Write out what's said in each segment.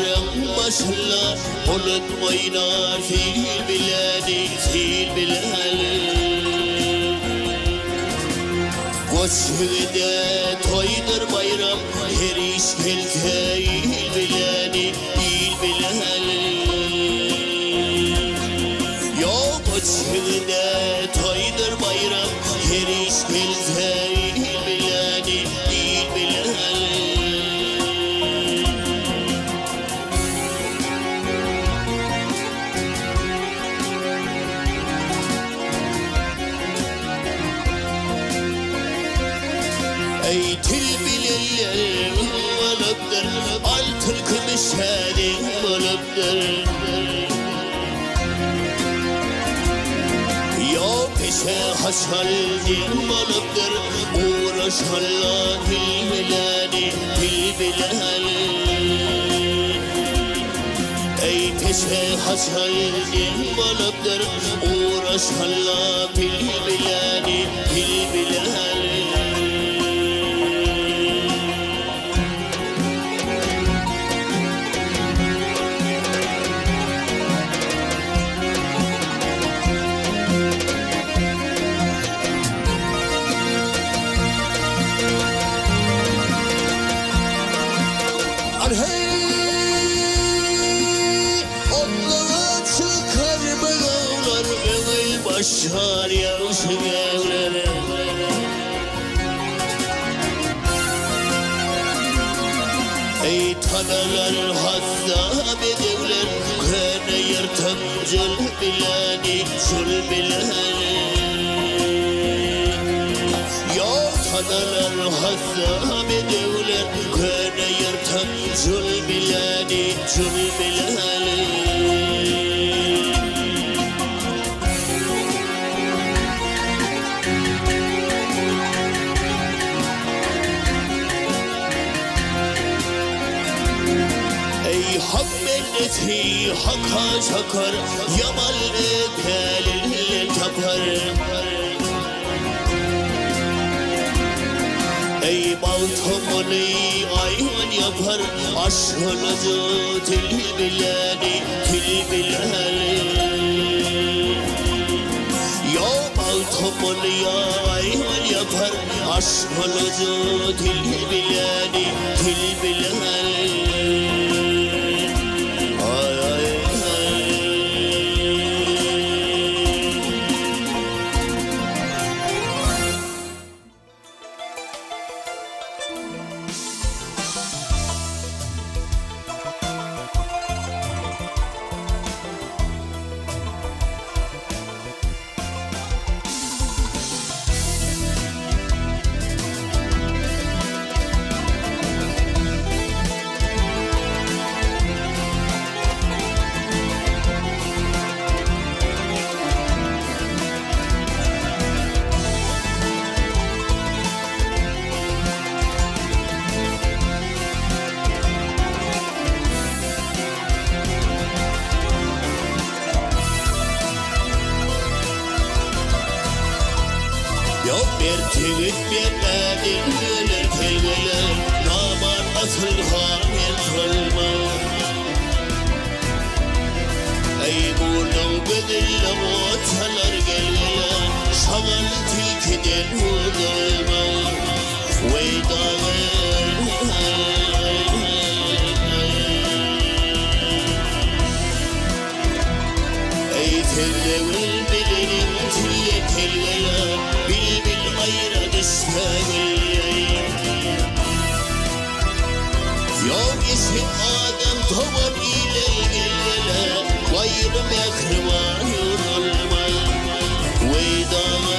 dağların başında bulut oynar fil bileni, fil bileni. Koçhide toydur bayram, her iş gelke il bileni, il bileni. Yo koçhide toydur bayram, her iş gelke il bileni, il bileni. Ey tilbileller olupdur, altın kılıç hedin olupdur. Yo peşe haşaldin olupdur, uğraşanlar tilbileni, tilbileni. Ey peşe haşaldin olupdur, uğraşanlar tilbileni, tilbileni. Hey, onlara çıkar beğenler, beğen başlar yarışı evlere. Ey tanalar hazzab edevler, kene yırtıp cül bileni, cül bileni. Tanalar hazzab edevler, kene yırtıp cül bileni, cül bileni. Ey hak milleti hakka çakar, yamal etelil tapar. Ey baltamını ayhan yapar, aşkınızı til bileni, til bileni. Ya baltamını ayhan yapar, aşkınızı til bileni, til bileni. Ay ay ay. Yok bir tüyüt bir edin gülür kelgeler, naman asıl hamil kılma. Ey burnum gıdırla motalar gelgeler, şamal tilkiden hudulma. Veydağır ey tellevil bilirim tilye kelgeler, bil ayra düşmeli. Yok işin adam tavan ile gelgele, gayrı mekrivan yorulma. Veydağır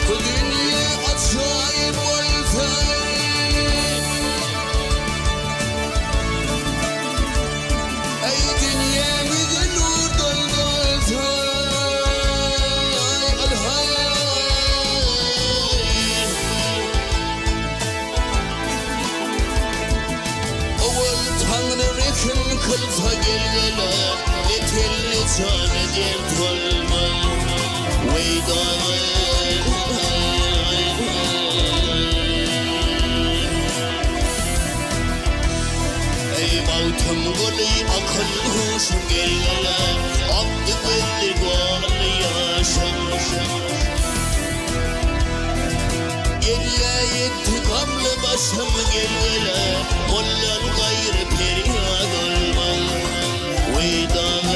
bu dünya açı kılsa gelgele etelli cane dert olma veydağı ey mavtım goli akıl huşum gelgele abdı belli goli yaşam gelle yetti gamlı başım gelgele mollan gayrı feryat olma veydağı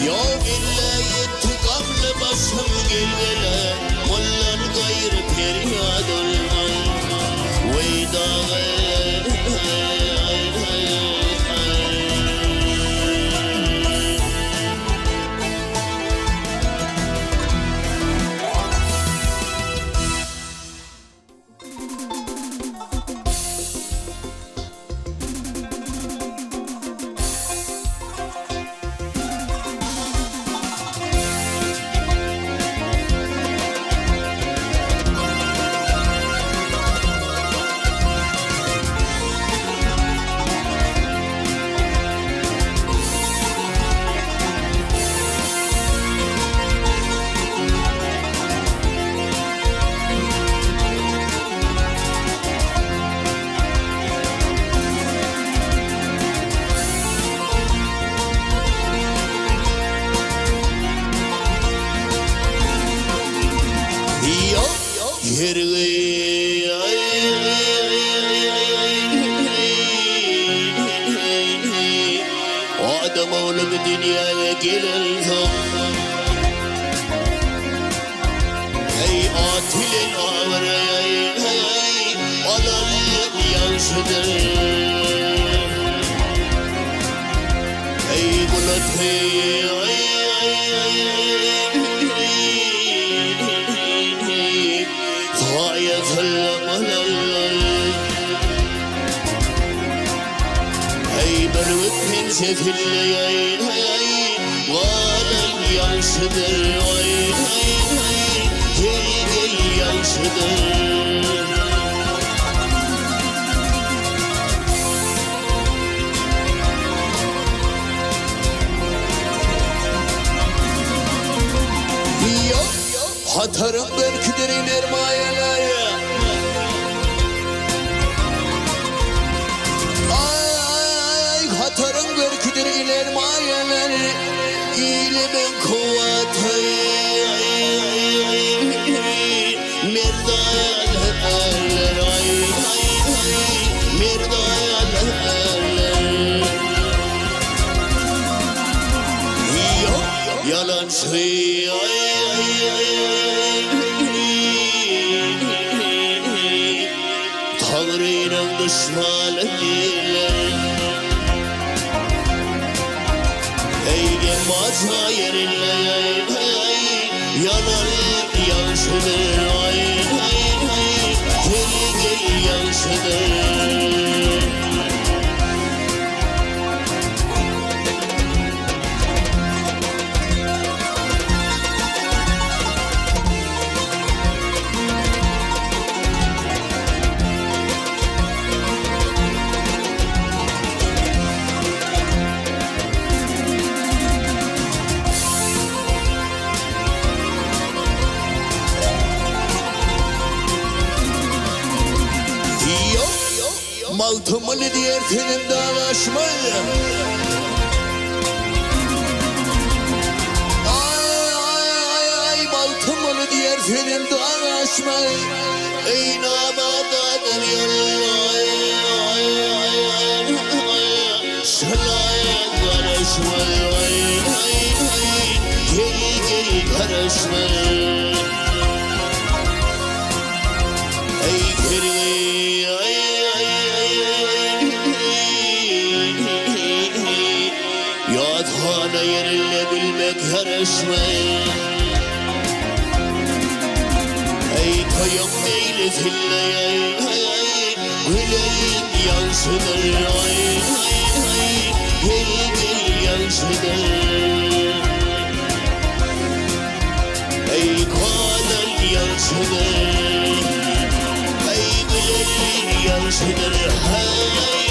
ya gelle yetti gamlı başım gelgele mollan gayrı feryat olma veydağı Adam oğlum dünyaya gelen zaman ey atilin ağraya alan yansıdır ey bulut şefille yayın valan yansıdır gel gel yansıdır hatarım belkidir iner mayalara hatarım belkidir iner mayalara ilimin kuvvetı merdayalar merdayalar yalan şey Tanrı'nın düşmanı değiller ey maza yerine yanar yansıdır gel gel yansıdır Maltımın diğer senin dağlaşmayı ay maltımın diğer senin dağlaşmayı ey nabadadır şalaya karışmayı gel gel karışmayı ey kirli yathane yerine bilmek yarışmayı ey kayım neyli zilleye güleyin yansıdır gel gel yansıdır ey kader yansıdır kişidir hey